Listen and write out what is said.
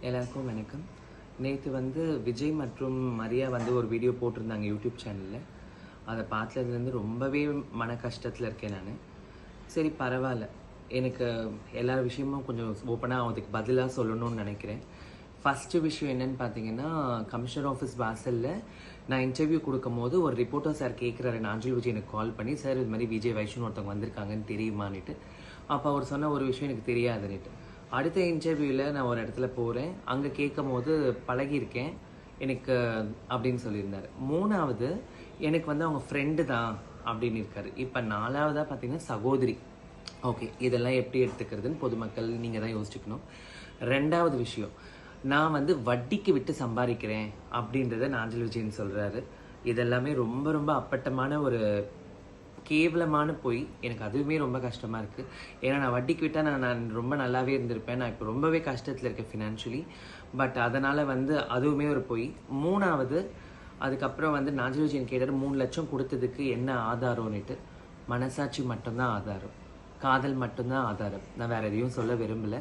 எல்லாருக்கும் வணக்கம். நேற்று விஜய் மற்றும் மரியா ஒரு வீடியோ போட்டிருந்தாங்க யூடியூப் சேனலில். அதை பார்த்ததுலேருந்து ரொம்பவே மன கஷ்டத்தில் இருக்கேன் நான். சரி பரவாயில்ல, எனக்கு எல்லா விஷயமும் கொஞ்சம் ஓப்பனாக அதுக்கு பதிலாக சொல்லணும்னு நினைக்கிறேன். ஃபஸ்ட்டு விஷயம் என்னன்னு பார்த்தீங்கன்னா, கமிஷனர் ஆஃபீஸ் வாசலில் நான் இன்டர்வியூ கொடுக்கும் போது ஒரு ரிப்போர்ட்டர் சார் கேட்குறாரு, நாஞ்சில் விஜய் எனக்கு கால் பண்ணி, சார் இது மாதிரி விஜய் வைஷ்ணு ஒருத்தவங்க வந்திருக்காங்கன்னு தெரியுமான்னுட்டு. அப்போ அவர் சொன்ன ஒரு விஷயம் எனக்கு தெரியாதுன்னுட்டு. அடுத்த இன்டர்வியூவில் நான் ஒரு இடத்துல போகிறேன், அங்கே கேட்கும் போது பழகியிருக்கேன் எனக்கு அப்படின்னு சொல்லியிருந்தார். மூணாவது, எனக்கு அவங்க ஃப்ரெண்டு தான் அப்படின்னு இருக்காரு. இப்போ நாலாவதாக பார்த்தீங்கன்னா சகோதரி. ஓகே, இதெல்லாம் எப்படி எடுத்துக்கிறதுன்னு பொதுமக்கள் நீங்கள் தான் யோசிச்சுக்கணும். ரெண்டாவது விஷயம், நான் வட்டிக்கு விட்டு சம்பாதிக்கிறேன் அப்படின்றத நாஞ்சில் விஜயன் சொல்கிறாரு. இதெல்லாமே ரொம்ப ரொம்ப அப்பட்டமான ஒரு கேவலமான பொய். எனக்கு அதுவுமே ரொம்ப கஷ்டமாக இருக்குது. ஏன்னா நான் வட்டிக்கு விட்டால் நான் ரொம்ப நல்லாவே இருந்திருப்பேன். நான் இப்போ ரொம்பவே கஷ்டத்தில் இருக்கேன் ஃபினான்ஷியலி. பட் அதனால் அதுவுமே ஒரு பொய். மூணாவது, அதுக்கப்புறம் நாஞ்சில் விஜயன் கேட்டார் 3 லட்சம் கொடுத்ததுக்கு என்ன ஆதாரம்னுட்டு. மனசாட்சி மட்டும்தான் ஆதாரம், காதல் மட்டும்தான் ஆதாரம். நான் வேறு எதையும் சொல்ல விரும்பலை.